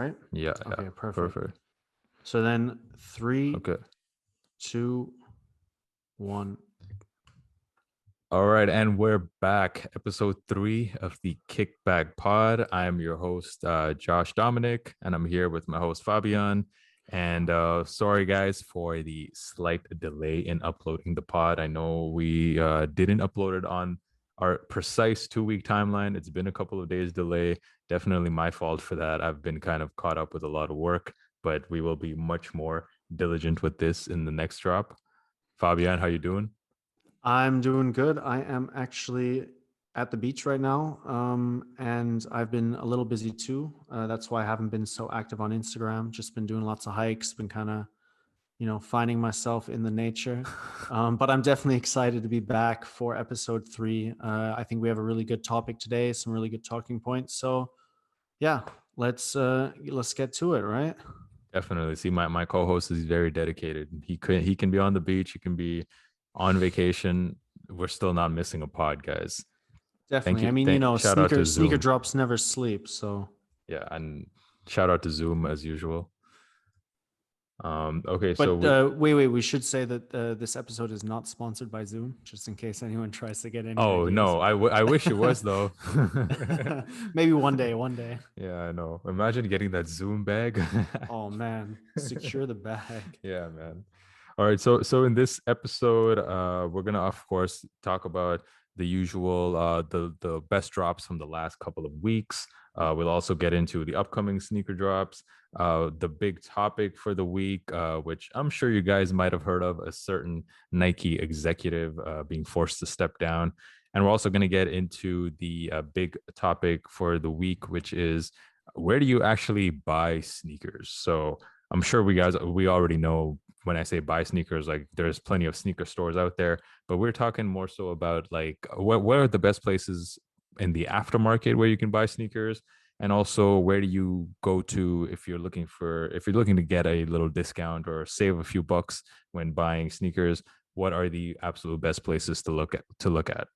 right? Yeah, Okay, yeah, perfect. perfect. So then three, Okay. 2, 1. All right, and we're back. Episode 3 of the Kickback Pod. I'm your host, Josh Dominic, and I'm here with my host, Fabian. And sorry, guys, for the slight delay in uploading the pod. I know we didn't upload it on our precise 2 week timeline. It's been a couple of days delay. Definitely my fault for that. I've been kind of caught up with a lot of work, but we will be much more diligent with this in the next drop. Fabian, how you doing? I'm doing good. I am actually at the beach right now, and I've been a little busy too. That's why I haven't been so active on Instagram. Just been doing lots of hikes, been kind of, finding myself in the nature. But I'm definitely excited to be back for episode 3. I think we have a really good topic today, some really good talking points. So yeah, let's get to it, right? Definitely. See, my co-host is very dedicated. He can be on the beach, he can be on vacation. We're still not missing a pod, guys. Thank Definitely. I you. mean, Shout out to sneaker Zoom. drops never sleep. So Yeah, and shout out to Zoom as usual. Okay, so but we wait, we should say that this episode is not sponsored by Zoom, just in case anyone tries to get any oh ideas. no, I wish it was though. Maybe one day. Yeah, I know. Imagine getting that Zoom bag. Oh man, secure the bag. Yeah, man. All right, so in this episode, we're gonna of course talk about the usual, the best drops from the last couple of weeks. We'll also get into the upcoming sneaker drops, the big topic for the week, which I'm sure you guys might have heard of, a certain Nike executive being forced to step down. And we're also going to get into the big topic for the week, which is where do you actually buy sneakers? So I'm sure we already know when I say buy sneakers, like there's plenty of sneaker stores out there, but we're talking more so about like what are the best places in the aftermarket where you can buy sneakers, and also where do you go to if you're looking to get a little discount or save a few bucks when buying sneakers. What are the absolute best places to look at?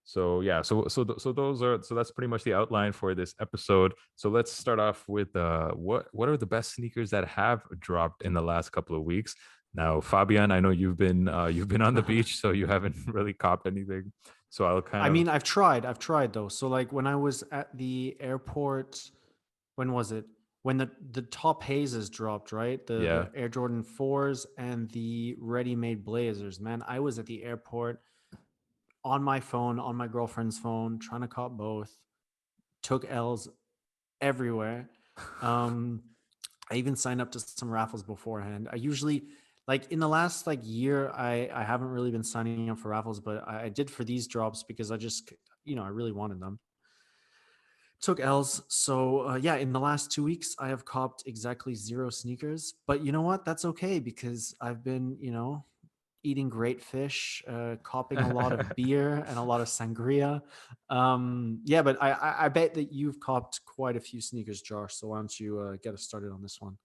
So yeah, so those are so that's pretty much the outline for this episode. So let's start off with what are the best sneakers that have dropped in the last couple of weeks. Now, Fabian, I know you've been on the beach, so you haven't really copped anything. So I'll kind I of mean, I've tried though. So like when I was at the airport, when was it? When the top hazes dropped, right? yeah. The Air Jordan 4s and the ready-made Blazers. Man, I was at the airport on my phone, on my girlfriend's phone, trying to cop both. Took L's everywhere. Um, I even signed up to some raffles beforehand. I usually like in the last like year, I haven't really been signing up for raffles, but I did for these drops because I just I really wanted them. Took L's. So yeah, in the last 2 weeks, I have copped exactly 0 sneakers. But you know what? That's okay because I've been eating great fish, copping a lot of beer and a lot of sangria. Yeah, but I bet that you've copped quite a few sneakers, Josh. So why don't you get us started on this one?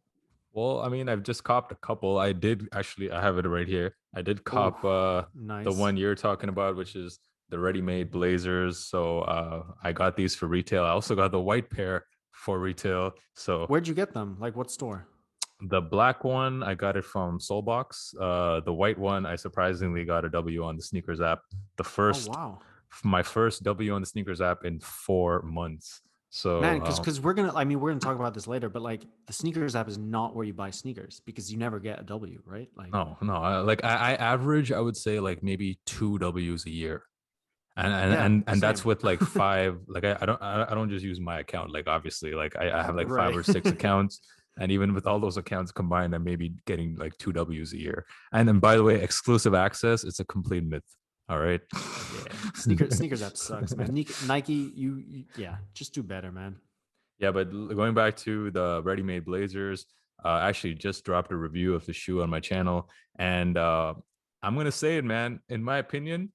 Well, I mean, I've just copped a couple. I did actually, I have it right here. I did Oh, cop the nice. one you're talking about, which is the ready-made Blazers. So I got these for retail. I also got the white pair for retail. So Where'd you get them? Like what store? the black one, I got it from Soulbox. The white one, I surprisingly got a W on the sneakers app. The Oh first, wow, my first W on the sneakers app in 4 months. man. So Because we're gonna. I mean, we're gonna talk about this later. But like, the sneakers app is not where you buy sneakers because you never get a W, right? Like, no, no, I average, I would say like maybe two W's a year. and and yeah, and, and that's same. with like five. Like I don't just use my account. Like obviously, like I have like five Right. or six accounts, and even with all those accounts combined, I'm maybe getting like two W's a year. And then, by the way, exclusive access, it's a complete myth. All right. Yeah, sneakers app sucks, man. Nike, yeah, just do better, man. Yeah, but going back to the ready-made Blazers, I actually just dropped a review of the shoe on my channel, and I'm gonna say it, man. In my opinion,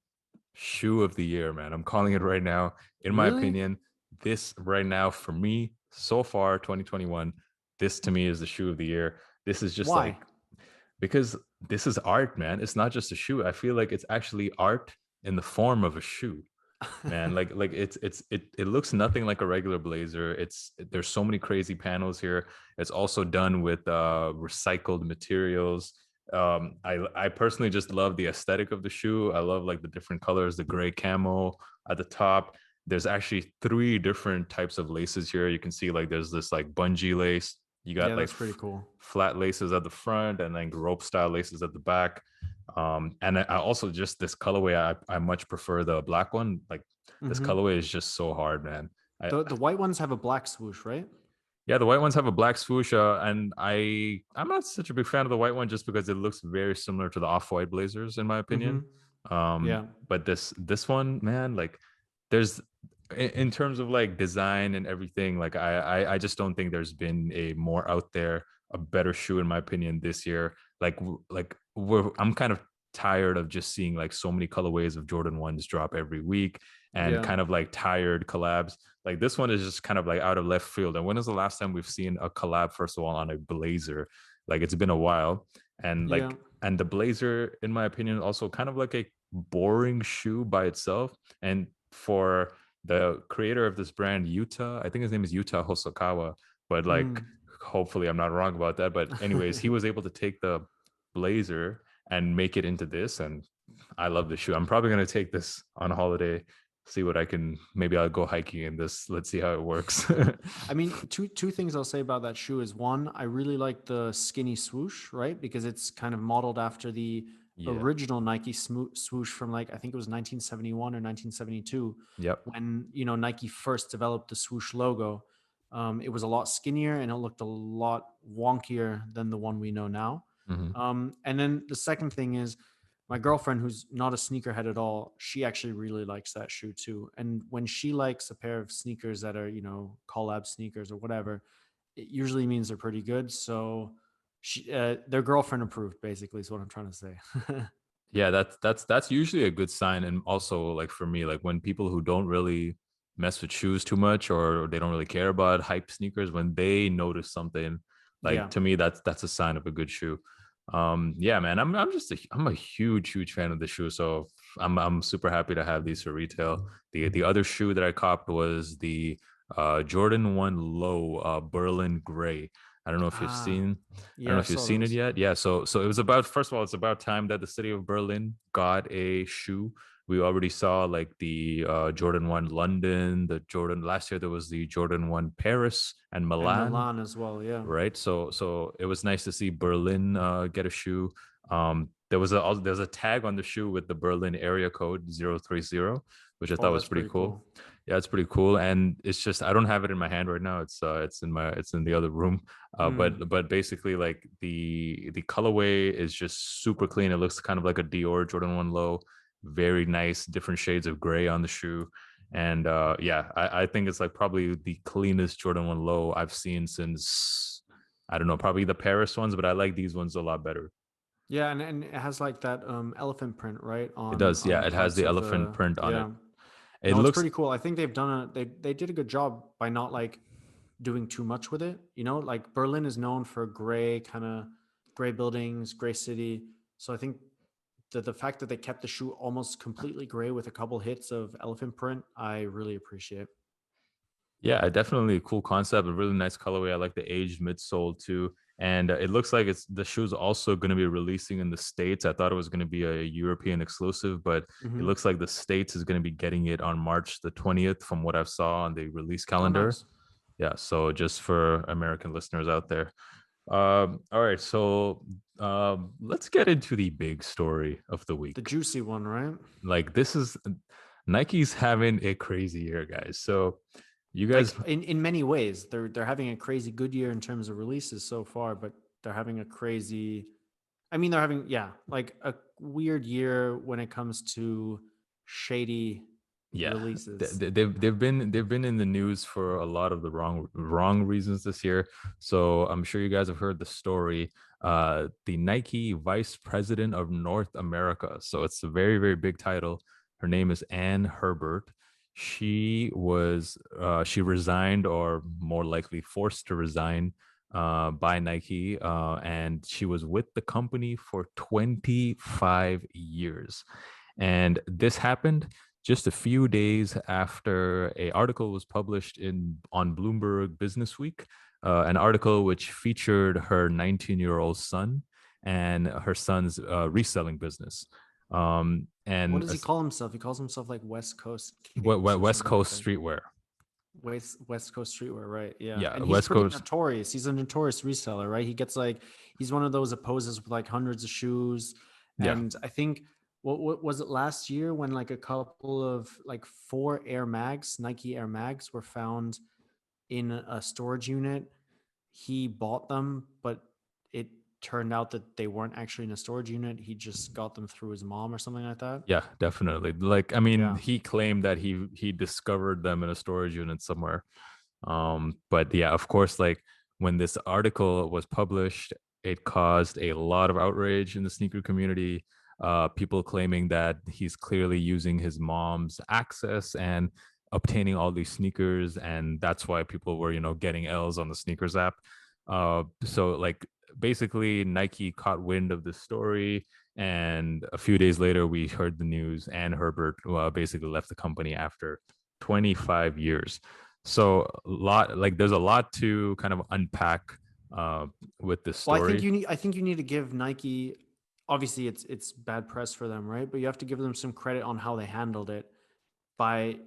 shoe of the year, man. I'm calling it right now. In my Really? opinion, this right now for me, so far, 2021, this to me is the shoe of the year. This is just Why? like because this is art, man. It's not just a shoe. I feel like it's actually art in the form of a shoe. man. Like it looks nothing like a regular blazer. There's so many crazy panels here. It's also done with recycled materials. I personally just love the aesthetic of the shoe. I love like the different colors, the gray camo at the top. There's actually three different types of laces here. You can see like there's this like bungee lace. You got Yeah, like that's pretty cool. flat laces at the front and then rope style laces at the back. And I also just this colorway, I much prefer the black one. Like this Hmm. colorway is just so hard, man. The white ones have a black swoosh, right? Yeah, the white ones have a black swoosh, and I'm not such a big fan of the white one just because it looks very similar to the off-white blazers in my Hmm. opinion. Yeah. But this one, man, like there's in terms of like design and everything, like I just don't think there's been a more out there, a better shoe in my opinion this year. I'm kind of tired of just seeing like so many colorways of Jordan 1s drop every week and Yeah. kind of like tired collabs. Like this one is just kind of like out of left field. And when is the last time we've seen a collab, first of all, on a blazer? Like it's been a while. And Yeah. and the blazer, in my opinion, also kind of like a boring shoe by itself. And for the creator of this brand, Utah, I think his name is Utah Hosokawa, but like Mm. hopefully I'm not wrong about that. But anyways, he was able to take the blazer and make it into this. And I love the shoe. I'm probably gonna take this on holiday, see what I can. Maybe I'll go hiking in this. Let's see how it works. I mean, two things I'll say about that shoe is one, I really like the skinny swoosh, right? Because it's kind of modeled after the Yeah. original Nike swoosh from like I think it was 1971 or 1972 Yep. when Nike first developed the swoosh logo. It was a lot skinnier and it looked a lot wonkier than the one we know now. Hmm. And then the second thing is my girlfriend, who's not a sneakerhead at all, she actually really likes that shoe too. And when she likes a pair of sneakers that are, collab sneakers or whatever, it usually means they're pretty good. So their girlfriend approved, basically, is what I'm trying to say. Yeah, that's usually a good sign. And also like for me, like when people who don't really mess with shoes too much or they don't really care about hype sneakers, when they notice something, like Yeah. to me, that's a sign of a good shoe. Yeah, man, I'm a huge fan of the shoe. So I'm super happy to have these for retail. The other shoe that I copped was the Jordan 1 Low Berlin Gray. I don't know if you've Ah, seen I don't yeah, know I if you've saw seen it those. yet. Yeah, so it was about, first of all, it's about time that the city of Berlin got a shoe. We already saw like the Jordan 1 London, the Jordan last year there was the Jordan 1 Paris and And Milan, Milan as well. Yeah. right? So it was nice to see Berlin get a shoe. There's a tag on the shoe with the Berlin area code 030, which I Oh, thought was that's pretty pretty cool. cool. Yeah, it's pretty cool. And it's just I don't have it in my hand right now. It's in the other room. Mm. But basically like the colorway is just super clean. It looks kind of like a Dior Jordan 1 Low. Very nice, different shades of gray on the shoe. And yeah, I think it's like probably the cleanest Jordan 1 Low I've seen since, I don't know, probably the Paris ones, but I like these ones a lot better. Yeah, and it has like that elephant print, right? It On does, on yeah. the It has parts the of elephant the print on it. yeah. It No, it's looks, pretty cool. I think they've done they did a good job by not like doing too much with it. Like Berlin is known for gray kind of gray buildings, gray city. So I think the fact that they kept the shoe almost completely gray with a couple hits of elephant print, I really appreciate. yeah, definitely a cool concept. A really nice colorway. I like the aged midsole too. And it looks like it's the shoe's also going to be releasing in the States. I thought it was going to be a European exclusive, but it Hmm. looks like the States is going to be getting it on March the 20th from what I've saw on the release Oh, calendar. nice. Yeah, so just for American listeners out there. All right, so let's get into the big story of the The week. juicy one, right? Like this is Nike's having a crazy year, guys. So you guys, Like in many ways, they're having a crazy good year in terms of releases so far, but they're having a crazy. I mean, they're having like a weird year when it comes to shady yeah, releases. they've been in the news for a lot of the wrong reasons this year. So I'm sure you guys have heard the story. The Nike Vice President of North America. So it's a very big title. Her name is Ann Herbert. She resigned, or more likely forced to resign, by Nike, and she was with the company for 25 years. And this happened just a few days after a article was published in on Bloomberg Business Week, an article which featured her 19-year-old son and her son's reselling business. What And does he call himself? He calls himself like West Coast Kicks or West something like Coast that. streetwear. West Coast streetwear, right? Yeah, Yeah, and he's West pretty Coast. notorious. He's a notorious reseller, right? He gets like he's one of those that poses with like hundreds of shoes, Yeah, and I think what was it last year when like a couple of like 4 Nike Air Mags were found in a storage unit. He bought them, but it turned out that they weren't actually in a storage unit. He just got them through his mom or something like that. yeah, definitely. Like, I mean, Yeah. he claimed that he discovered them in a storage unit somewhere. But yeah, of course, like when this article was published, it caused a lot of outrage in the sneaker community. People claiming that he's clearly using his mom's access and obtaining all these sneakers, and that's why people were, getting L's on the sneakers app. So like basically, Nike caught wind of this story, and a few days later, we heard the news, and Herbert basically left the company after 25 years. So there's a lot to kind of unpack uh, with this Well, story. I think you need to give Nike. Obviously, it's bad press for them, right? But you have to give them some credit on how they handled it by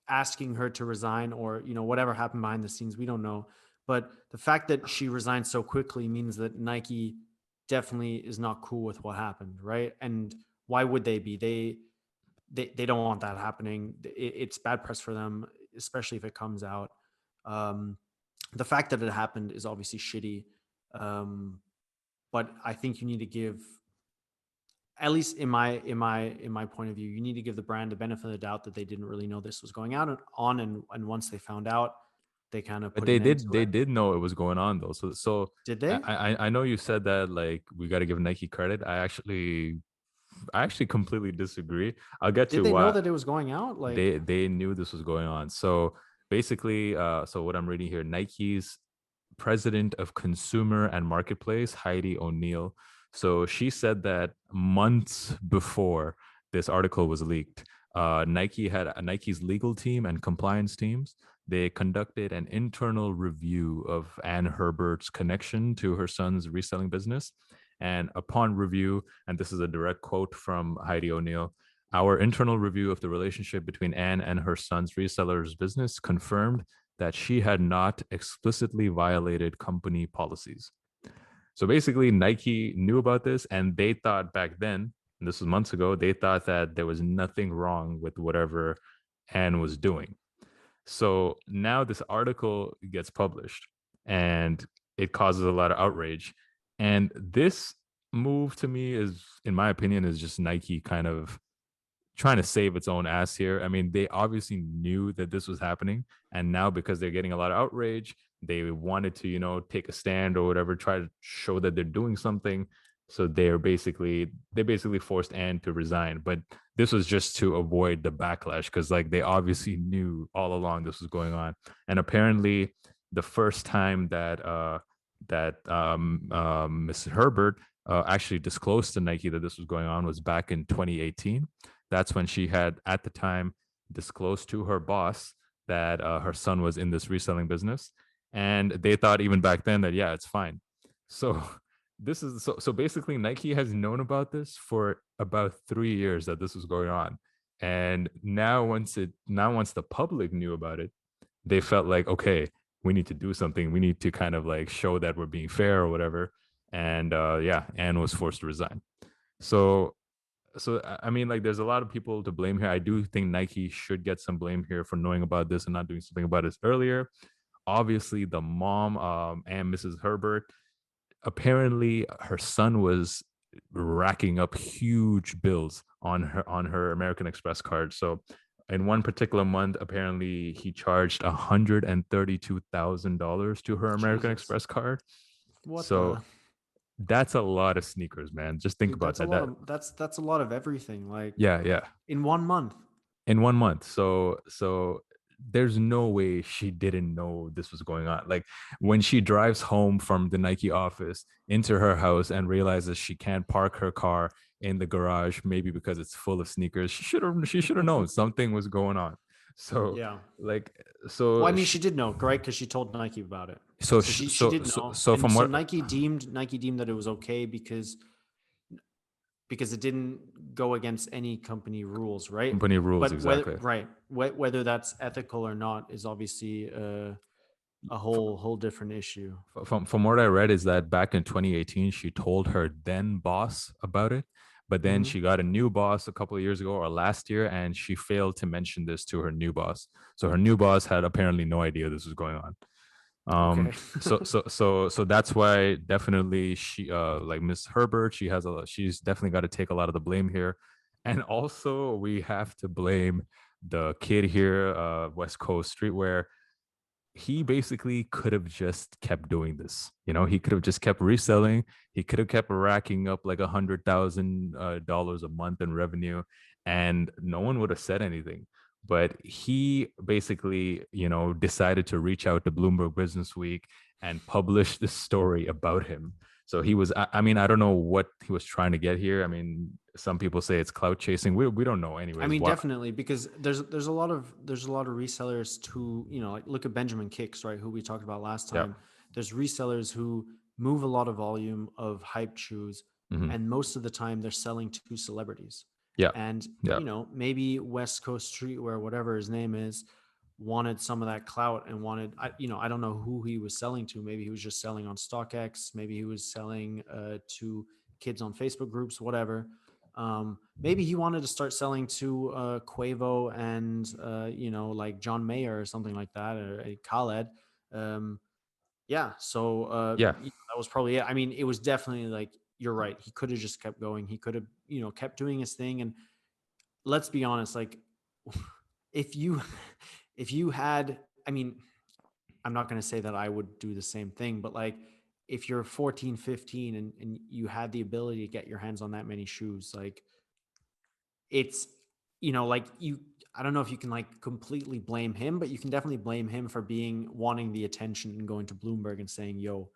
asking her to resign, or whatever happened behind the scenes. We don't know, but the fact that she resigned so quickly means that Nike definitely is not cool with what happened, right? And why would they be? They don't want that happening. It's bad press for them, especially if it comes out. Um, the fact that it happened is obviously shitty, um, but I think you need to give, at least in my point of view, you need to give the brand the benefit of the doubt that they didn't really know this was going out on, and once they found out, they kind of But put an end to they it. did know it was going on though. So Did I they? I know you said that like we got to give Nike credit. I actually completely disagree. I'll get Did to they know why that it was going out? Like, they knew this was going on. So basically, so what I'm reading here, Nike's president of consumer and marketplace, Heidi O'Neill. So she said that months before this article was leaked, Nike's legal team and compliance teams. They conducted an internal review of Ann Herbert's connection to her son's reselling business. And upon review, and this is a direct quote from Heidi O'Neill, our internal review of the relationship between Anne and her son's reseller's business confirmed that she had not explicitly violated company policies. So basically, Nike knew about this, and they thought back then, and this was months ago, they thought that there was nothing wrong with whatever Anne was doing. So now this article gets published, and it causes a lot of outrage. And this move to me is, in my opinion, is just Nike kind of trying to save its own ass here. I mean, they obviously knew that this was happening, and now because they're getting a lot of outrage, they wanted to, take a stand or whatever, try to show that they're doing something. So they basically forced Anne to resign, but this was just to avoid the backlash because like they obviously knew all along this was going on, and apparently the first time that Miss Herbert actually disclosed to Nike that this was going on was back in 2018. That's when she had at the time disclosed to her boss that her son was in this reselling business, and they thought even back then that yeah, it's fine. So so basically Nike has known about this for about 3 years that this was going on, and now once the public knew about it, they felt like okay, we need to do something. We need to kind of like show that we're being fair or whatever. And yeah, Anne was forced to resign. So I mean, like, there's a lot of people to blame here. I do think Nike should get some blame here for knowing about this and not doing something about it earlier. Obviously, the mom and Mrs. Herbert, apparently, her son was racking up huge bills on her American Express card. So, in one particular month, apparently, he charged $132,000 to her American Jesus, Express card. what So the that's a lot of sneakers, man. Just think dude? about That's a that. lot of that's a lot of everything. Like Yeah, yeah. in one month. In one month. So there's no way she didn't know this was going on. Like when she drives home from the Nike office into her house and realizes she can't park her car in the garage, maybe because it's full of sneakers, she should have known something was going on. So Yeah. like Well, I so mean, she, she did know, right? Because she told Nike about it. so So sh- she so did so know, so and from so what Nike deemed that it was okay because it didn't go against any company rules, right? company rules But whether exactly. right whether that's ethical or not is obviously a whole different issue. From what I read is that back in 2018, she told her then boss about it, but then Hmm. she got a new boss a couple of years ago or last year, and she failed to mention this to her new boss. So her new boss had apparently no idea this was going on. Okay. So that's why definitely she like Miss Herbert, she's definitely got to take a lot of the blame here. And also we have to blame the kid here, West Coast Streetwear. He basically could have just kept doing this. He could have just kept reselling. He could have kept racking up like $100,000 a month in revenue, and no one would have said anything. But he basically, decided to reach out to Bloomberg Business Week and publish this story about him. So he was, I mean, I don't know what he was trying to get here. I mean, some people say it's clout chasing. We don't know, I anyways. mean, What? definitely, because there's a lot of resellers who, like, look at Benjamin Kicks, right, who we talked about last Yeah. time. There's resellers who move a lot of volume of hype shoes, Hmm. and most of the time they're selling to celebrities. Yeah. And Yeah. maybe West Coast Streetwear, whatever his name is, wanted some of that clout and wanted, I don't know who he was selling to. Maybe he was just selling on StockX. Maybe he was selling to kids on Facebook groups, whatever. Maybe he wanted to start selling to Quavo and like John Mayer or something like that, or Khaled. Um, yeah, so Yeah. that was probably it. I mean, it was definitely like, you're right. He could have just kept going. He could have kept doing his thing. And let's be honest, like, if you if you had, I mean, I'm not going to say that I would do the same thing, but like, if you're 14, 15, and you had the ability to get your hands on that many shoes, like, it's like, I don't know if you can like completely blame him, but you can definitely blame him for wanting the attention and going to Bloomberg and saying, yo,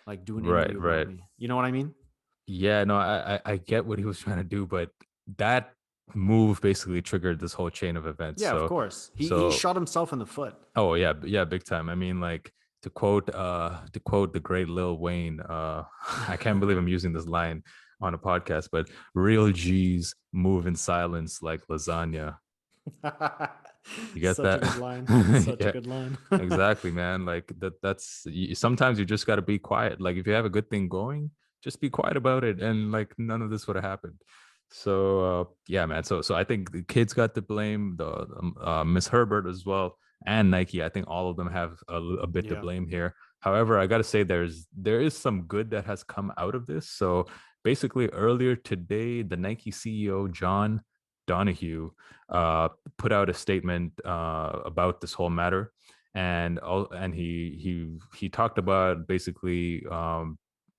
like, do an Right. interview about Right. me. You know what I mean? Yeah, no, I get what he was trying to do, but that move basically triggered this whole chain of events. Yeah, of So, course. He so shot himself in the foot. oh yeah, yeah, big time. I mean, like to quote the great Lil Wayne, I can't believe I'm using this line on a podcast, but real G's move in silence like lasagna. You get Such a that? good line. Such a Yeah. good line. Exactly, man. Like sometimes you just got to be quiet. Like if you have a good thing going, just be quiet about it, and like none of this would have happened. So yeah, man. So I think the kids got to blame, the Miss Herbert as well, and Nike. I think all of them have a bit to Yeah. blame here. However, I got to say there is some good that has come out of this. So basically, earlier today, the Nike CEO John Donahue uh, put out a statement about this whole matter, and he talked about basically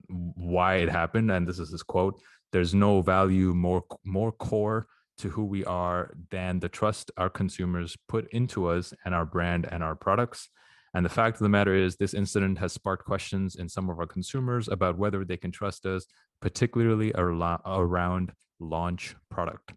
why it happened, and this is his quote: "There's no value more core to who we are than the trust our consumers put into us and our brand and our products." And the fact of the matter is, this incident has sparked questions in some of our consumers about whether they can trust us, particularly around launch product.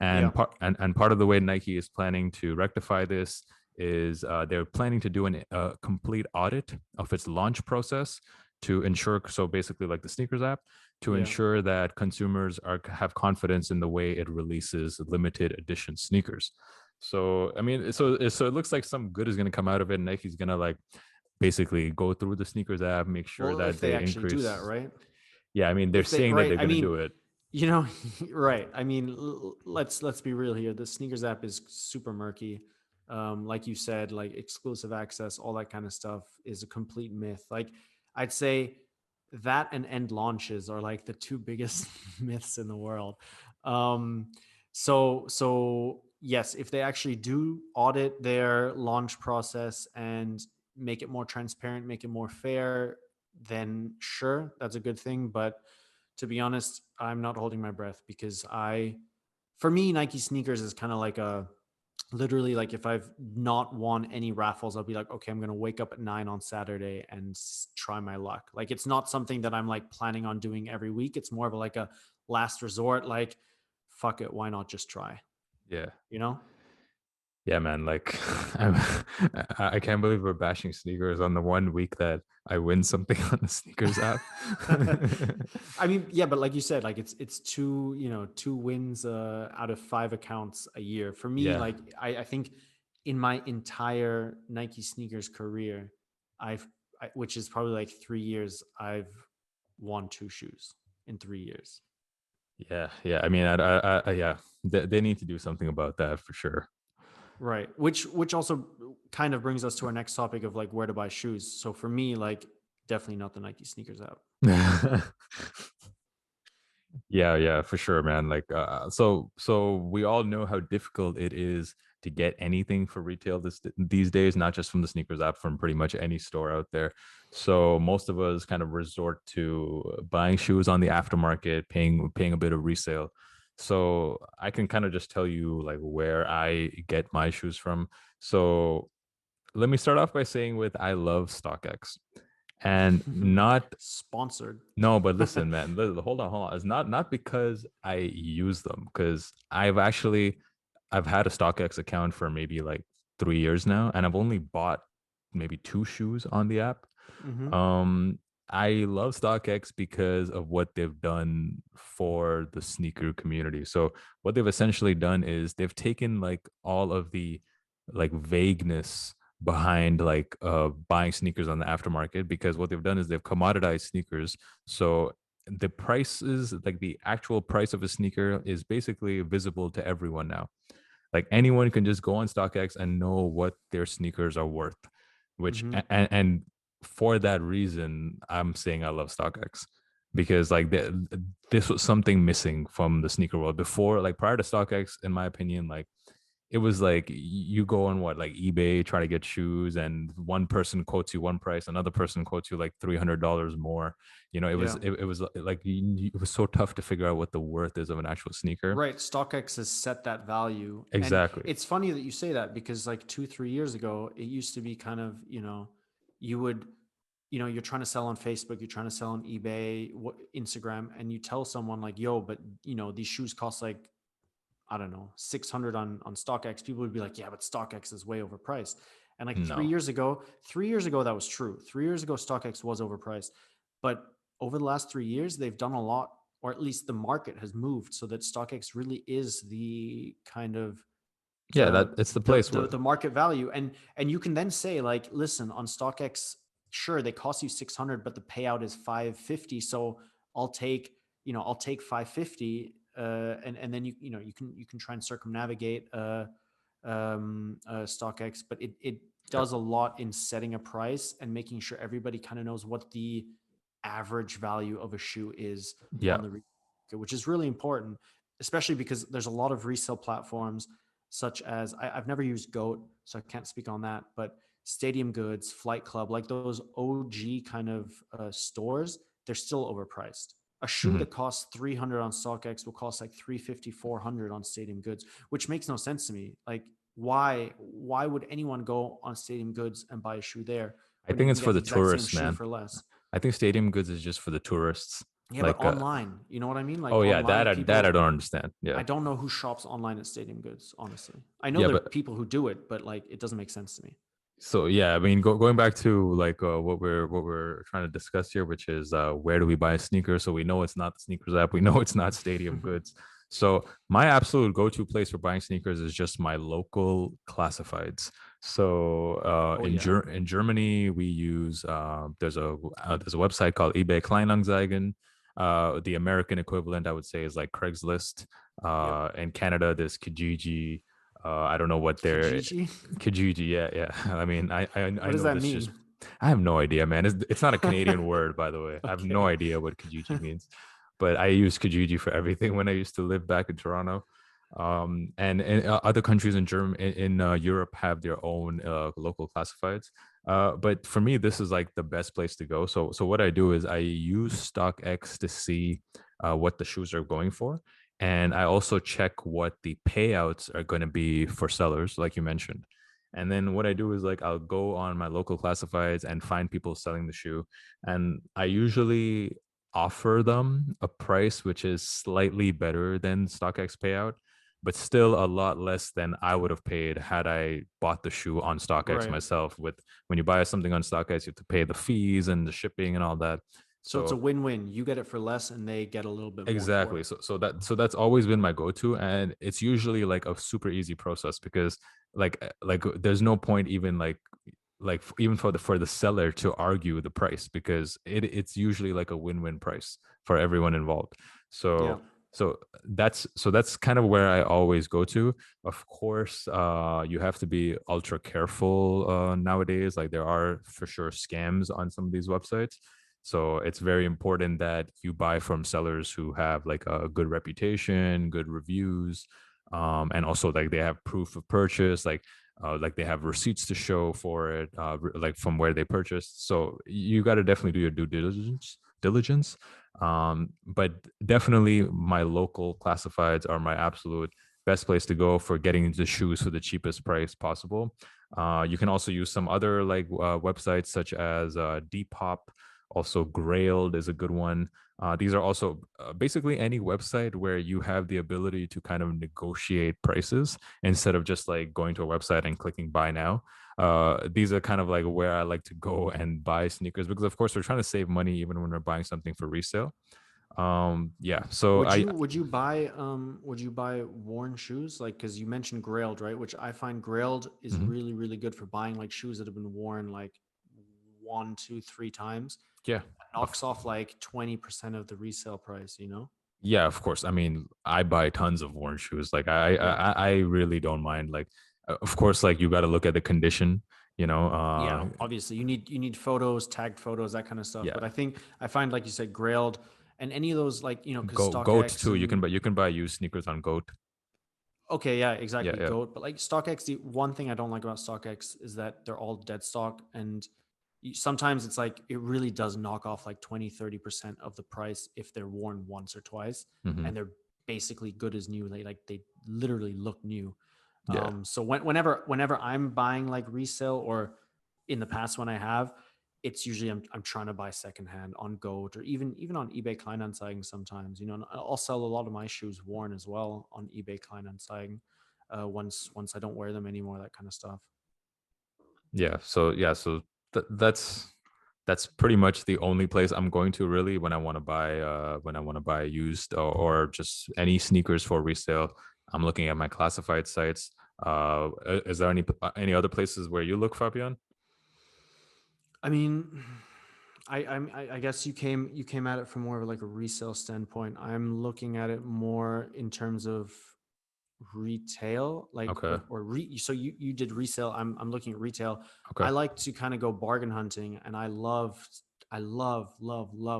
Yeah. And part of the way Nike is planning to rectify this is they're planning to do a complete audit of its launch process to ensure, so basically like the sneakers app, to Yeah. ensure that consumers have confidence in the way it releases limited edition sneakers. So I mean, so it looks like some good is going to come out of it. Nike's going to like basically go through the sneakers app, make sure Well, if that they they actually do that, increase. right? Yeah, I mean, they're If they, saying that right, they're I going to mean, do it. you know, right. I mean, let's be real here. The sneakers app is super murky. Like you said, like exclusive access, all that kind of stuff is a complete myth. Like, I'd say that and end launches are like the two biggest myths in the world. Um, so yes, if they actually do audit their launch process and make it more transparent, make it more fair, then sure, that's a good thing. But to be honest, I'm not holding my breath, because for me, Nike sneakers is kind of literally, like if I've not won any raffles, I'll be like, okay, I'm gonna wake up at 9 on Saturday and try my luck. Like it's not something that I'm like planning on doing every week. It's more of like a last resort. Like, fuck it, why not just try? Yeah. You know? Yeah, man. Like, I can't believe we're bashing sneakers on the one week that I win something on the sneakers app. I mean, yeah, but like you said, like it's two, two wins out of 5 accounts a year. For me, Yeah. like I think in my entire Nike sneakers career, which is probably like 3 years, I've won 2 shoes in 3 years. Yeah. Yeah. I mean, yeah, they need to do something about that for sure. Right. Which also kind of brings us to our next topic of like where to buy shoes. So for me, like definitely not the Nike sneakers app. Yeah, yeah, for sure, man. Like, so we all know how difficult it is to get anything for retail these days, not just from the sneakers app, from pretty much any store out there. So most of us kind of resort to buying shoes on the aftermarket, paying a bit of resale. So I can kind of just tell you like where I get my shoes from. So let me start off by saying with I love StockX, and not Sponsored. no, but listen, man, hold on, hold on. It's not because I use them, because I've had a StockX account for maybe like 3 years now, and I've only bought maybe two shoes on the app. Hmm. Um, I love StockX because of what they've done for the sneaker community. So what they've essentially done is they've taken like all of the like vagueness behind like buying sneakers on the aftermarket, because what they've done is they've commoditized sneakers. So the prices, like the actual price of a sneaker, is basically visible to everyone now. Like anyone can just go on StockX and know what their sneakers are worth, which Hmm. and for that reason, I'm saying I love StockX, because like this was something missing from the sneaker world before. Like prior to StockX, in my opinion, like it was like you go on what, like eBay, try to get shoes, and one person quotes you one price, another person quotes you like $300 more. You know, Yeah. it was like it was so tough to figure out what the worth is of an actual sneaker. Right. StockX has set that value. And Exactly. it's funny that you say that because like 2, 3 years ago, it used to be kind of, you would, you're trying to sell on Facebook, you're trying to sell on eBay, Instagram, and you tell someone like, yo, but these shoes cost like, I don't know, 600 on StockX. People would be like, yeah, but StockX is way overpriced. And like three No. years ago, 3 years ago, that was true. 3 years ago, StockX was overpriced. But over the last 3 years, they've done a lot, or at least the market has moved so that StockX really is the kind of Yeah, that it's the place where. the market value. And you can then say like, listen, on StockX, sure, they cost you 600, but the payout is 550. So I'll take, I'll take 550. And then you can try and circumnavigate StockX, but it does a lot in setting a price and making sure everybody kind of knows what the average value of a shoe is Yeah. on the market, which is really important, especially because there's a lot of resale platforms such as I've never used Goat, so I can't speak on that, but Stadium Goods, Flight Club, like those OG kind of stores, they're still overpriced. A shoe Mhm. that costs 300 on StockX will cost like 350, 400 on Stadium Goods, which makes no sense to me. Like, why would anyone go on Stadium Goods and buy a shoe there I when you think can it's get for the the exact same tourists, shoe man. for less? I think Stadium Goods is just for the tourists. Yeah, but Like, online, you know what I mean? Like oh yeah, online, that I people, don't understand. I Yeah. don't know who shops online at Stadium Goods, honestly. I know Yeah, there are but people who do it, but like it doesn't make sense to me. so yeah, I mean, going back to like what we're trying to discuss here, which is where do we buy a sneaker? So we know it's not the sneakers app. We know it's not Stadium Goods. So my absolute go-to place for buying sneakers is just my local classifieds. So Oh yeah. In Germany, we use there's a website called eBay Kleinanzeigen. The American equivalent, I would say, is like Craigslist. Yep. In Canada, there's Kijiji. I don't know what their Kijiji. Kijiji, yeah, yeah. I mean, I What does know that this just. mean? I have no idea, man. It's not a Canadian word, by the way. I have no Okay. idea what Kijiji means, but I use Kijiji for everything when I used to live back in Toronto. And other countries in Europe have their own local classifieds. But for me, this is like the best place to go. So what I do is I use StockX to see what the shoes are going for. And I also check what the payouts are going to be for sellers, like you mentioned. And then what I do is like I'll go on my local classifieds and find people selling the shoe. And I usually offer them a price which is slightly better than StockX payout, but still a lot less than I would have paid had I bought the shoe on StockX Right. myself. With when you buy something on StockX, you have to pay the fees and the shipping and all that. So it's a So win-win. You get it for less and they get a little bit more for exactly. it. So that's always been my go-to, and it's usually like a super easy process because there's no point even even for the seller to argue the price because it's usually like a win-win price for everyone involved. Yeah. So that's kind of where I always go to. Of course, you have to be ultra careful nowadays. Like there are for sure scams on some of these websites. So it's very important that you buy from sellers who have like a good reputation, good reviews, and also like they have proof of purchase, like they have receipts to show for it, like from where they purchased. So you got to definitely do your due diligence. But definitely my local classifieds are my absolute best place to go for getting into shoes for the cheapest price possible. You can also use some other websites such as Depop. Also, Grailed is a good one. These are also basically any website where you have the ability to kind of negotiate prices instead of just like going to a website and clicking buy now. These are kind of like where I like to go and buy sneakers because, of course, we're trying to save money even when we're buying something for resale. Yeah. So Would you buy worn shoes? Like because you mentioned Grailed, right? Which I find Grailed is Mhm. really, really good for buying like shoes that have been worn like one, two, three times. Yeah. That knocks off like 20% of the resale price, you know? Yeah, of course. I mean, I buy tons of worn shoes. Like Yeah. I really don't mind. Like, of course, like you got to look at the condition. You know, Yeah, obviously you need photos, tagged photos, that kind of stuff. yeah. But I find like you said, Grailed and any of those like, you know, because Goat StockX too. and You can buy used sneakers on Goat. okay, yeah, Yeah, exactly. yeah. Goat. But like StockX, the one thing I don't like about StockX is that they're all dead stock. And sometimes it's like it really does knock off like 20, 30% of the price if they're worn once or twice. Hmm. And they're basically good as new. They literally look new. Yeah. So whenever I'm buying like resale or in the past when I have, it's usually I'm trying to buy secondhand on Goat or even on eBay Kleinanzeigen sometimes. You know, and I'll sell a lot of my shoes worn as well on eBay Kleinanzeigen. Once I don't wear them anymore, that kind of stuff. So that's pretty much the only place I'm going to really when I want to buy used or just any sneakers for resale. I'm looking at my classified sites. Is there any other places where you look, Fabian? I mean, I guess you came at it from more of like a resale standpoint. I'm looking at it more in terms of retail, like Okay. so you did resale. I'm looking at retail. Okay. I like to kind of go bargain hunting, and I love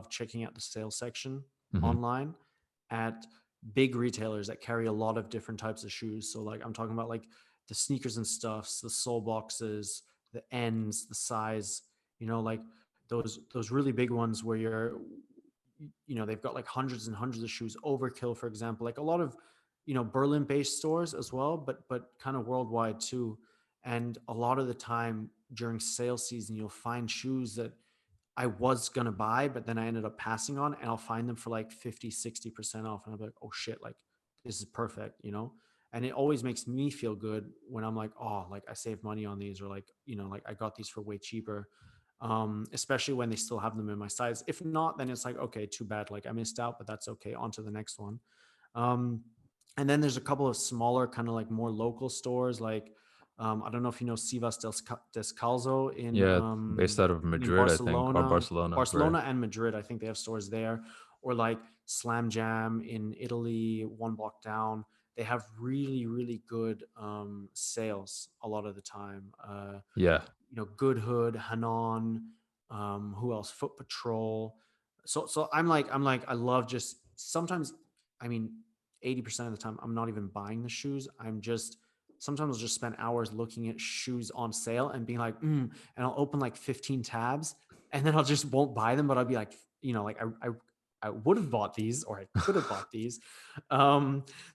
checking out the sales section Hmm. online at big retailers that carry a lot of different types of shoes. So like I'm talking about like the sneakers and stuffs, the sole boxes, the ends, the size, you know, like those really big ones where they've got like hundreds and hundreds of shoes. Overkill, for example, like a lot of Berlin based stores as well, but kind of worldwide too. And a lot of the time during sales season you'll find shoes that I was gonna buy, but then I ended up passing on, and I'll find them for like 50, 60% off. And I'll be like, oh shit, like this is perfect, you know? And it always makes me feel good when I'm like, oh, like I saved money on these, or like, like I got these for way cheaper. Especially when they still have them in my size. If not, then it's like, okay, too bad. Like I missed out, but that's okay. On to the next one. Um, and then there's a couple of smaller, kind of like more local stores, like I don't know if you know Sivas Descalzo Yeah, based out of in Madrid, I think, or Barcelona, Barcelona, right? Barcelona and Madrid. I think they have stores there, or like Slam Jam in Italy, one block down. They have really, really good sales a lot of the time. Yeah. Good Hood, Hanan, who else? Foot Patrol. So I'm like I love just sometimes. I mean, 80% of the time I'm not even buying the shoes. I'm just sometimes I'll just spend hours looking at shoes on sale and being like, and I'll open like 15 tabs and then I'll just won't buy them, but I'll be like, like I I would have bought these or I could have bought these.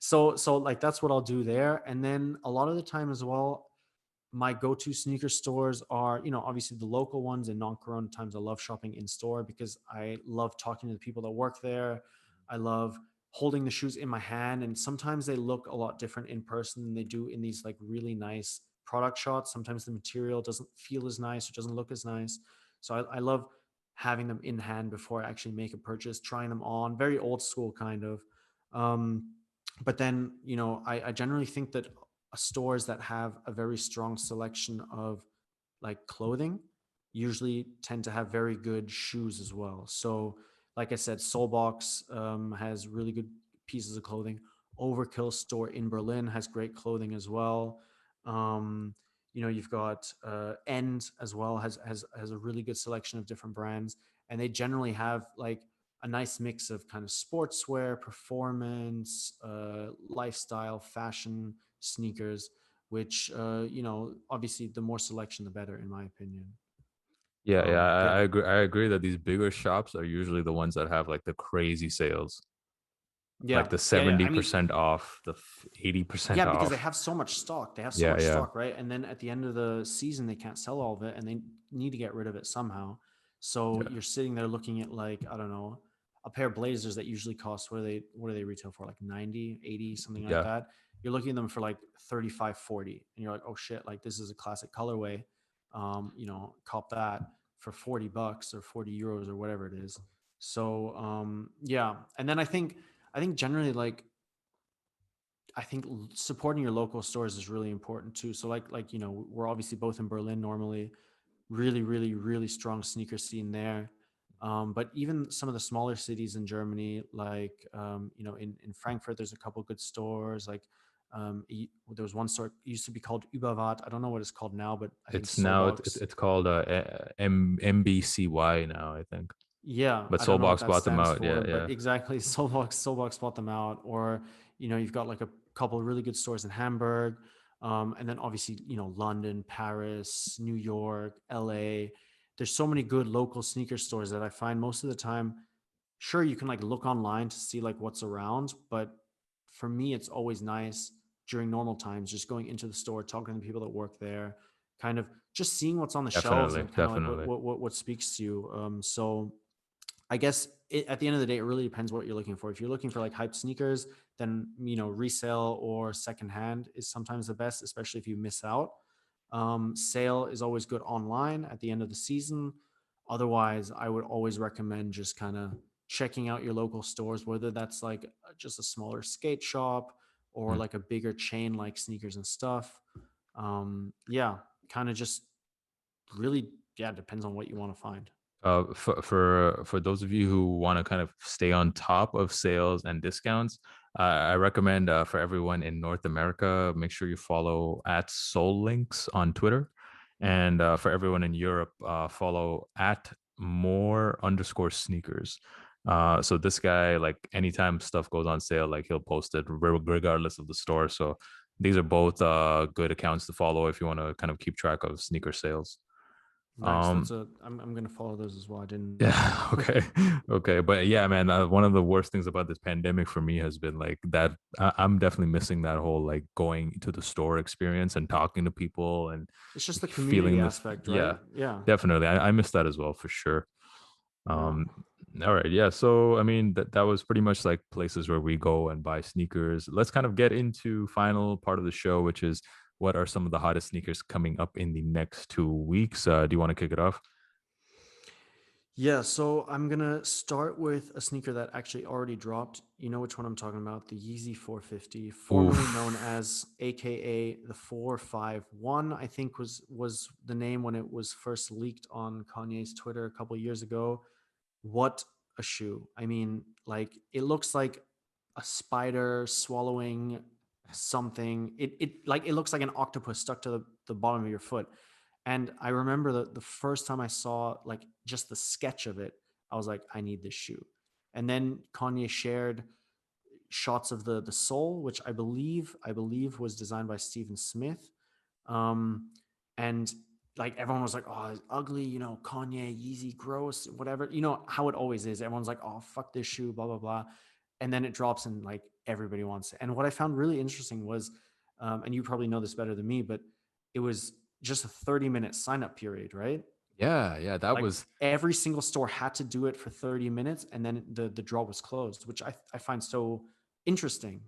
So like that's what I'll do there. And then a lot of the time as well, my go-to sneaker stores are, obviously the local ones. And non-corona times, I love shopping in store because I love talking to the people that work there. I love holding the shoes in my hand, and sometimes they look a lot different in person than they do in these like really nice product shots. Sometimes the material doesn't feel as nice or doesn't look as nice. So I love having them in hand before I actually make a purchase, trying them on, very old school kind of. um, but then I generally think that stores that have a very strong selection of like clothing usually tend to have very good shoes as well. So, like I said, Soulbox has really good pieces of clothing. Overkill store in Berlin has great clothing as well. Um, you've got End as well, has a really good selection of different brands, and they generally have like a nice mix of kind of sportswear, performance, lifestyle, fashion, sneakers, which obviously the more selection the better in my opinion. Yeah, yeah, Yeah. I agree. I agree that these bigger shops are usually the ones that have like the crazy sales, Yeah, like the yeah. seventy I mean, percent off, the 80% yeah, because they off. have so much stock. They have so Yeah, much yeah, stock, right? And then at the end of the season, they can't sell all of it, and they need to get rid of it somehow. So yeah, you're sitting there looking at like, I don't know, a pair of blazers that usually cost, what do they retail for, like 90, 80, something like yeah. that. You're looking at them for like 35, 40, and you're like, oh shit, like this is a classic colorway. Cop that for $40 or 40 euros or whatever it is. So yeah. And then I think generally like supporting your local stores is really important too. So like we're obviously both in Berlin normally, really really really strong sneaker scene there. But even some of the smaller cities in Germany, like in Frankfurt, there's a couple good stores. Like there was one store, it used to be called Überwart. I don't know what it's called now, but I think It's now Soulbox. it's called MBCY now, I think. Yeah, But I don't know what Soulbox that bought them stands out. Yeah, for, but yeah, exactly, Soulbox bought them out. Or you've got like a couple of really good stores in Hamburg, and then obviously London, Paris, New York, LA. There's so many good local sneaker stores that I find most of the time. Sure, you can like look online to see like what's around, but for me, it's always nice during normal times just going into the store, talking to the people that work there, kind of just seeing what's on the shelves definitely, and kind of like what definitely. what what, what speaks to you. So I guess at the end of the day, it really depends what you're looking for. If you're looking for like hype sneakers, then resale or secondhand is sometimes the best, especially if you miss out. Sale is always good online at the end of the season. Otherwise, I would always recommend just kind of checking out your local stores, whether that's like just a smaller skate shop or Mm. like a bigger chain like Sneakers and Stuff. Yeah, kind of just really, yeah, depends on what you want to find. For those of you who want to kind of stay on top of sales and discounts, I recommend for everyone in North America, make sure you follow at Soul Links on Twitter, and for everyone in Europe, follow at more underscore sneakers. So this guy, like anytime stuff goes on sale, like he'll post it regardless of the store. So these are both good accounts to follow if you want to kind of keep track of sneaker sales. Nice. Um, I'm gonna follow those as well. I didn't know that. Yeah. Okay. Okay. But yeah, man, one of the worst things about this pandemic for me has been like that. I'm definitely missing that whole like going to the store experience and talking to people and It's just the community feeling this. aspect, right? Yeah, Yeah. definitely. I miss that as well for sure. Yeah. Um, all right. Yeah. So, I mean, that was pretty much like places where we go and buy sneakers. Let's kind of get into final part of the show, which is what are some of the hottest sneakers coming up in the next 2 weeks? Do you want to kick it off? Yeah, so I'm gonna start with a sneaker that actually already dropped. You know which one I'm talking about? The Yeezy 450, formerly known Oof. as AKA the 451, I think was the name when it was first leaked on Kanye's Twitter a couple years ago. What a shoe. I mean, like it looks like a spider swallowing something. It looks like an octopus stuck to the bottom of your foot. And I remember the first time I saw like just the sketch of it, I was like, I need this shoe. And then Kanye shared shots of the sole, which I believe was designed by Stephen Smith. Um, and like everyone was like, oh, it's ugly, you know, Kanye, Yeezy, gross, whatever. You know how it always is. Everyone's like, oh, fuck this shoe, blah, blah, blah. And then it drops and like everybody wants it. And what I found really interesting was, and you probably know this better than me, but it was just a 30-minute sign up period, right? Yeah, that Like was. every single store had to do it for 30 minutes and then the draw was closed, which I find so interesting,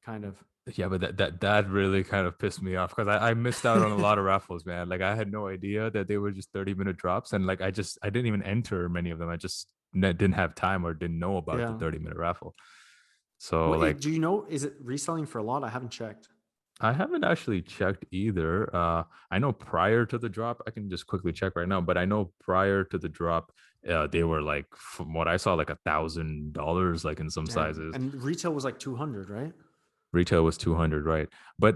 kind of. Yeah, but that really kind of pissed me off because I missed out on a lot of raffles, man. Like I had no idea that they were just 30-minute drops, and like I didn't even enter many of them. I just didn't have time or didn't know about the Yeah. 30-minute raffle. So Well, like do you know, is it reselling for a lot? I haven't checked. I haven't actually checked either. I know prior to the drop, I can just quickly check right now, but I know prior to the drop, they were like, from what I saw, like $1,000, like in some Damn. sizes. And retail was like 200, right? Retail was 200, right? But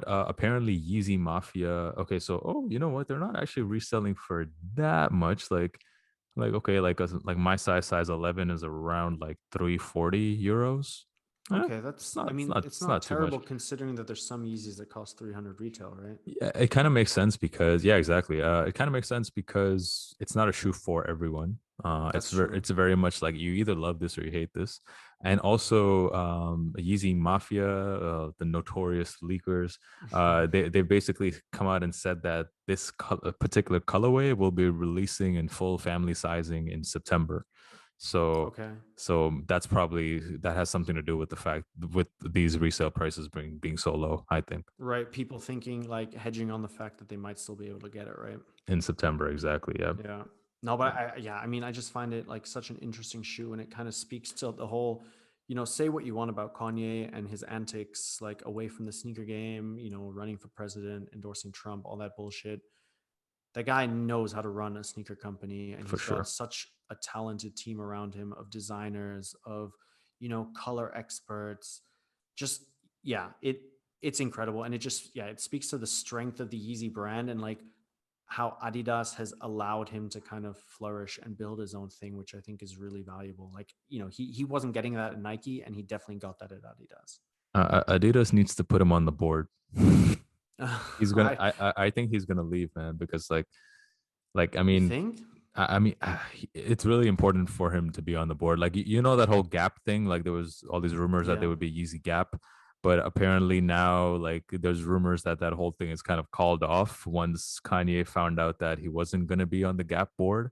apparently Yeezy Mafia. Okay, so you know what? They're not actually reselling for that much. Okay, like my size 11 is around like 340 euros. Okay, It's that's, not I it's mean, not it's it's not not too much. terrible considering that there's some Yeezys that cost 300 retail, right? Yeah, it kind of makes sense because yeah, exactly. It kind of makes sense because it's not a shoe for everyone. That's true. It's very much like you either love this or you hate this. And also, Yeezy Mafia, the notorious leakers, they basically come out and said that this particular colorway will be releasing in full family sizing in September. So Okay. that's probably that has something to do with the fact with these resale prices being so low, I think. Right. People thinking like hedging on the fact that they might still be able to get it, right? In September, exactly. Yeah. Yeah. No, but yeah, I mean, I just find it like such an interesting shoe, and it kind of speaks to the whole, you know, say what you want about Kanye and his antics, like away from the sneaker game, you know, running for president, endorsing Trump, all that bullshit. That guy knows how to run a sneaker company, and For he's got sure. such a talented team around him of designers, of, you know, color experts. Just, yeah, it's incredible. And it just, yeah, it speaks to the strength of the Yeezy brand, and like how Adidas has allowed him to kind of flourish and build his own thing, which I think is really valuable. Like, you know, he wasn't getting that at Nike, and he definitely got that at Adidas. Adidas needs to put him on the board. He's gonna. I I think he's gonna leave, man, because like I You mean, think? it's really important for him to be on the board. Like you know that whole Gap thing. Like there was all these rumors that there Yeah. would be Yeezy Gap, but apparently now like there's rumors that that whole thing is kind of called off once Kanye found out that he wasn't gonna be on the Gap board.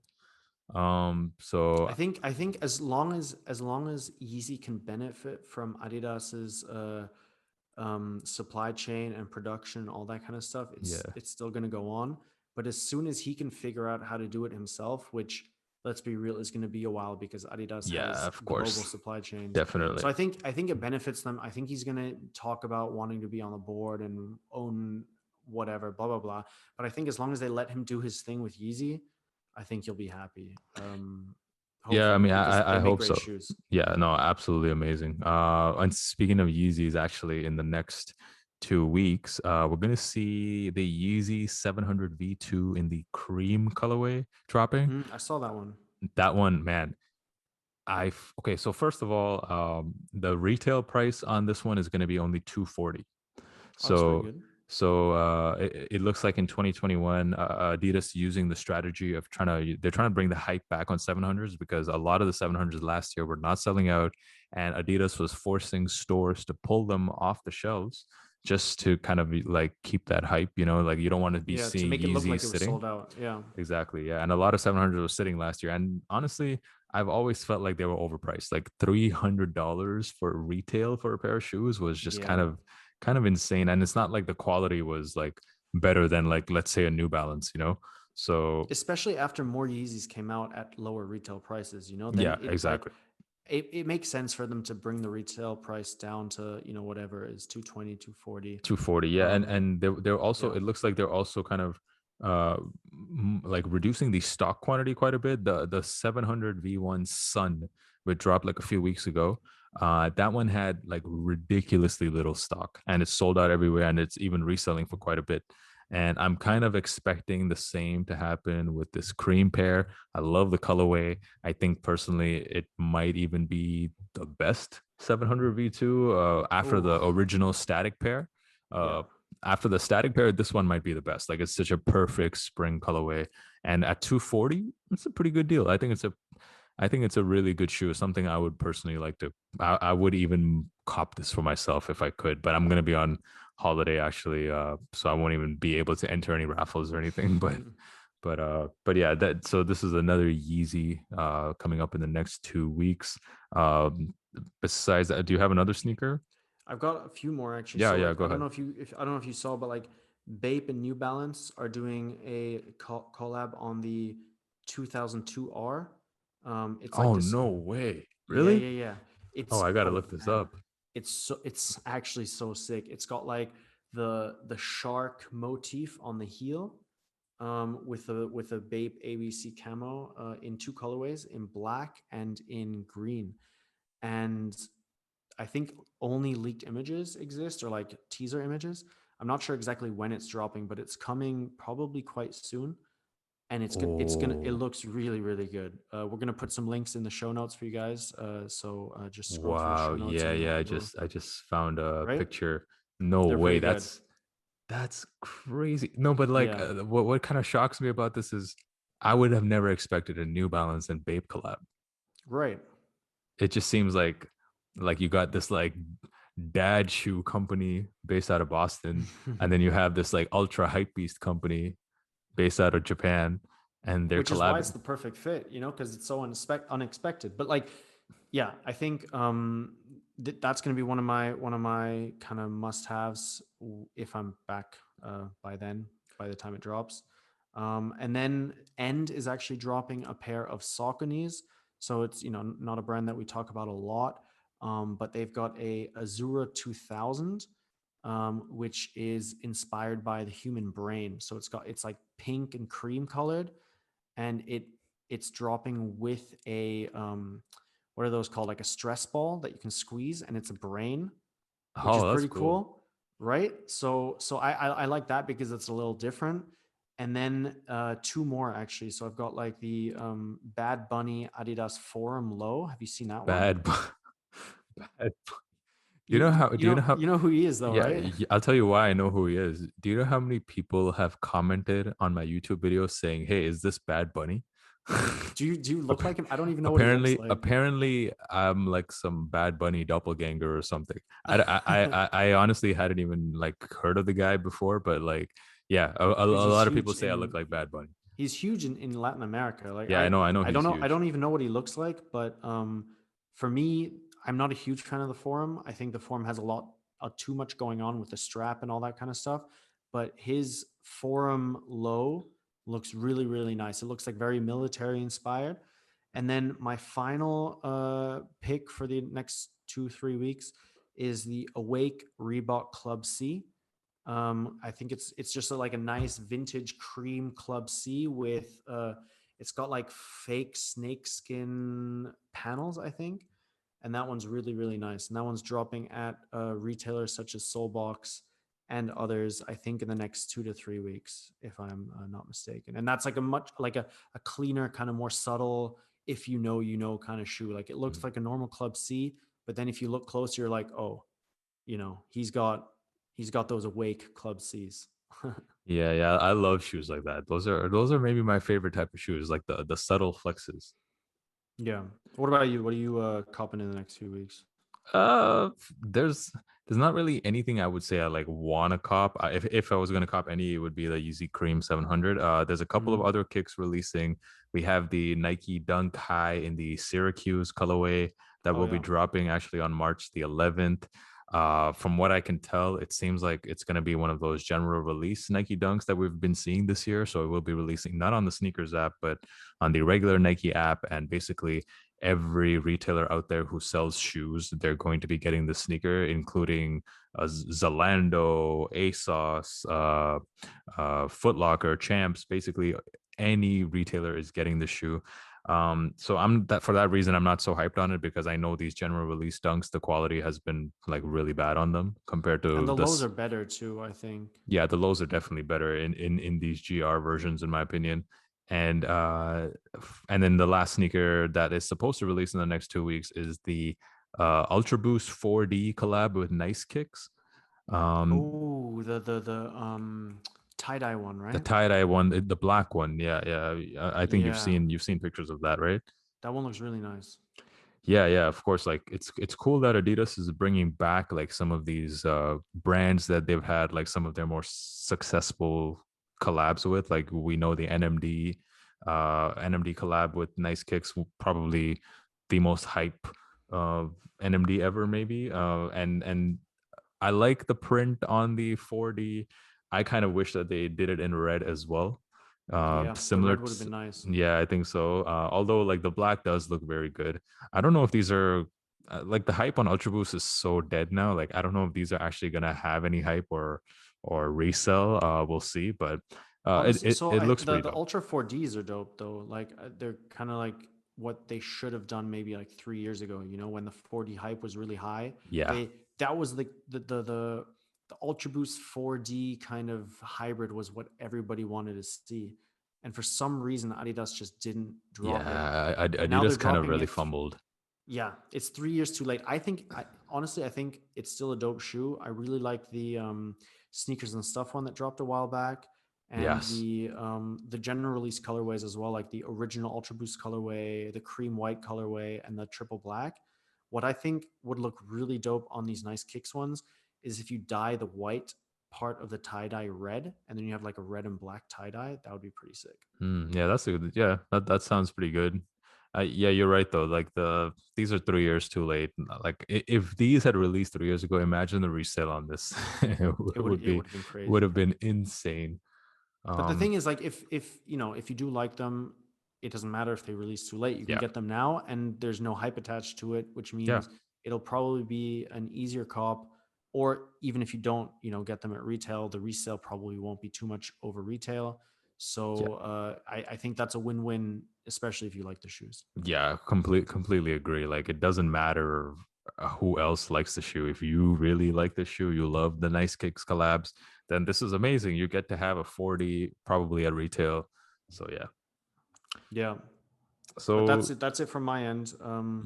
So I think as long as Yeezy can benefit from Adidas's supply chain and production, all that kind of stuff, yeah, it's still going to go on. But as soon as he can figure out how to do it himself, which, let's be real, is going to be a while because Adidas yeah, has of global course, supply chains. definitely. So I think it benefits them. I think he's going to talk about wanting to be on the board and own whatever, blah blah blah. But I think as long as they let him do his thing with Yeezy, I think you'll be happy. Yeah, I mean, Hopefully, because they I make hope great so. shoes. Yeah, no, absolutely amazing. And speaking of Yeezys, actually, in the next 2 weeks, we're gonna see the Yeezy 700 V2 in the cream colorway dropping. I saw that one. That one, man. Okay. So first of all, the retail price on this one is gonna be only 240. Oh, that's pretty So good. it looks like in 2021, Adidas using the strategy of they're trying to bring the hype back on 700s because a lot of the 700s last year were not selling out, and Adidas was forcing stores to pull them off the shelves just to kind of like keep that hype. You know, like you don't want to be Yeah, to seeing make it look Yeezy like it was sitting. sold out. Yeah. Exactly. Yeah. And a lot of 700s were sitting last year. And honestly, I've always felt like they were overpriced. Like $300 for retail for a pair of shoes was just Yeah. kind of insane. And it's not like the quality was like better than like, let's say a New Balance, you know? So Especially after more Yeezys came out at lower retail prices, you know, then yeah, it like exactly. it makes sense for them to bring the retail price down to, you know, whatever is 220, 240. 240. Yeah. And they're also, Yeah. it looks like they're also kind of uh like reducing the stock quantity quite a bit. The 700 V1 Sun, which dropped like a few weeks ago, that one had like ridiculously little stock and it's sold out everywhere and it's even reselling for quite a bit. And I'm kind of expecting the same to happen with this cream pair. I love the colorway. I think personally it might even be the best 700 V2 after the Oh, original static pair. yeah. after the static pair, this one might be the best. Like it's such a perfect spring colorway, and at 240, it's a pretty good deal. I think it's a really good shoe. Something I would personally like to. I would even cop this for myself if I could, but I'm gonna be on holiday actually, so I won't even be able to enter any raffles or anything. But yeah, that so this is another Yeezy coming up in the next 2 weeks. Besides that, do you have another sneaker? I've got a few more actually. Yeah, So yeah, like go I don't ahead. know if I don't know if you saw, but like Bape and New Balance are doing a collab on the 2002R. It's like Oh this. no way! Yeah, Really? yeah, yeah. Oh, It's I gotta oh look this man, up. it's actually so sick. It's got like the shark motif on the heel, with a Bape ABC camo in two colorways, in black and in green. And I think only leaked images exist, or like teaser images. I'm not sure exactly when it's dropping, but it's coming probably quite soon. And it Oh, looks really, really good. We're gonna put some links in the show notes for you guys. So just scroll through the wow. show notes Yeah, and yeah. we'll I just found a right. picture. No They're way. pretty good. That's crazy. No, but like, Yeah, what kind of shocks me about this is I would have never expected a New Balance and Bape collab. right. It just seems like you got this like dad shoe company based out of Boston, and then you have this like ultra hype beast company based out of Japan, and they're Which is why it's collabing. the perfect fit, because it's so unexpected. But like, yeah, I think that's going to be one of my kind of must-haves if I'm back by the time it drops. And then End is actually dropping a pair of Sauconys. So it's not a brand that we talk about a lot, but they've got a Azura 2000, which is inspired by the human brain. So it's like pink and cream colored, and it's dropping with a what are those called, like a stress ball that you can squeeze, and it's a brain, which is Oh, that's pretty cool. cool, right? So I like that because it's a little different. And then two more actually. So I've got like the Bad Bunny Adidas Forum Low. Have you seen that one? Bad, bad. You Do you know how? you know who he is though, Yeah, right? I'll tell you why I know who he is. Do you know how many people have commented on my YouTube videos saying, "Hey, is this Bad Bunny?" Do you look like him? I don't even know what he looks Apparently, like. apparently, I'm like some Bad Bunny doppelganger or something. I honestly hadn't even like heard of the guy before, but like, yeah, Dude, a he's lot of people huge say I look in like Bad Bunny. he's huge in Latin America. Like Yeah, I know I he's don't know, I huge. don't even know what he looks like, but for me, I'm not a huge fan of the forum. I think the forum has a lot too much going on with the strap and all that kind of stuff. But his forum low looks really, really nice. It looks like very military inspired. And then my final pick for the next 2-3 weeks is the Awake Reebok Club C. I think it's just like a nice vintage cream Club C with it's got like fake snakeskin panels, I think, and that one's really, really nice. And that one's dropping at retailers such as Soulbox and others, I think, in the next 2 to 3 weeks, if I'm not mistaken. And that's like a much like a cleaner, kind of more subtle, if kind of shoe. Like it looks like a normal Club C, but then if you look closer, you're like, oh, he's got those Awake Club C's. Yeah, yeah, I love shoes like that. Those are maybe my favorite type of shoes, like the subtle flexes. Yeah. What about you? What are you copping in the next few weeks? Uh, there's not really anything I would say I like want to cop. If I was gonna cop any, it would be the Yeezy Cream 700. There's a couple of Mm-hmm. other kicks releasing. We have the Nike Dunk High in the Syracuse colorway that Oh will be yeah. dropping actually on March the 11th. From what I can tell, it seems like it's going to be one of those general release Nike Dunks that we've been seeing this year. So it will be releasing not on the sneakers app, but on the regular Nike app. And basically, every retailer out there who sells shoes, they're going to be getting the sneaker, including Zalando, ASOS, Foot Locker, Champs. Basically, any retailer is getting the shoe. So I'm that for that reason, I'm not so hyped on it because I know these general release dunks, the quality has been like really bad on them compared And to the lows this. are better too, I think. Yeah, the lows are definitely better in these GR versions, in my opinion. And and then the last sneaker that is supposed to release in the next 2 weeks is the Ultra Boost 4D collab with Nice Kicks. Oh, the tie-dye one, The right? tie-dye one, the black one. Yeah, yeah. I think Yeah, you've seen pictures of that, right? that one looks really nice. Yeah, yeah, of course. Like it's cool that Adidas is bringing back like some of these brands that they've had like some of their more successful collabs with. Like we know the NMD collab with Nice Kicks, probably the most hype uh NMD ever, maybe. And I like the print on the 4D. I kind of wish that they did it in red as well. Yeah, the Similar red would have to, been nice. yeah, I think so. Although like the black does look very good. I don't know if these are like the hype on Ultra Boost is so dead now. Like I don't know if these are actually gonna have any hype or resell. We'll see, but Honestly, so it looks the pretty the dope. Ultra 4Ds are dope though. Like they're kind of like what they should have done maybe like 3 years ago. You know, when the 4D hype was really high, Yeah, that was the Ultra Boost 4D kind of hybrid was what everybody wanted to see, and for some reason Adidas just didn't drop it, yeah. and now they're Adidas kind of dropping really it. fumbled. Yeah, it's 3 years too late. Honestly, I think it's still a dope shoe. I really like the sneakers and stuff one that dropped a while back, and Yes. the general release colorways as well, like the original Ultra Boost colorway, the cream white colorway, and the triple black. What I think would look really dope on these nice kicks ones is if you dye the white part of the tie dye red, and then you have like a red and black tie dye. That would be pretty sick. Yeah, that's a good. Yeah, that sounds pretty good. Yeah, you're right though. Like these are 3 years too late. Like if these had released 3 years ago, imagine the resale on this. It It would have been would crazy. have been insane. But the Um, thing is, like, if you know if you do like them, it doesn't matter if they release too late. You can yeah, get them now, and there's no hype attached to it, which yeah, means it'll probably be an easier cop. Or even if you don't, get them at retail, the resale probably won't be too much over retail. yeah, So I think that's a win-win, especially if you like the shoes. yeah. Completely agree. Like it doesn't matter who else likes the shoe. If you really like the shoe, you love the Nice Kicks collabs, then this is amazing. You get to have a 40 probably at retail. So yeah. Yeah, but So that's it from my end.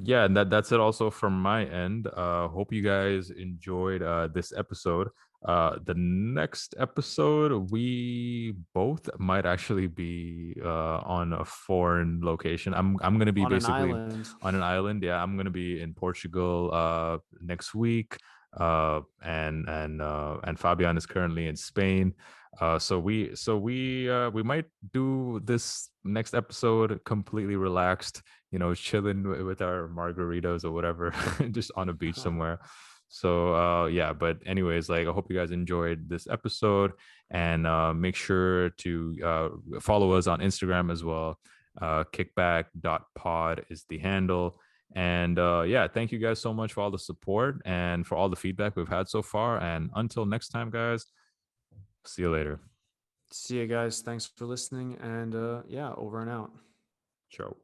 yeah, and that's it also from my end. Hope you guys enjoyed this episode. The next episode we both might actually be on a foreign location. I'm gonna be On an basically island. on an island. Yeah, I'm gonna be in Portugal next week. And Fabian is currently in Spain. We might do this next episode completely relaxed, chilling with our margaritas or whatever, just on a beach somewhere. So yeah, but anyways, like I hope you guys enjoyed this episode, and make sure to follow us on Instagram as well. Kickback.pod is the handle. And yeah, thank you guys so much for all the support and for all the feedback we've had so far. And until next time, guys, see you later. See you guys. Thanks for listening, and yeah, over and out. Ciao.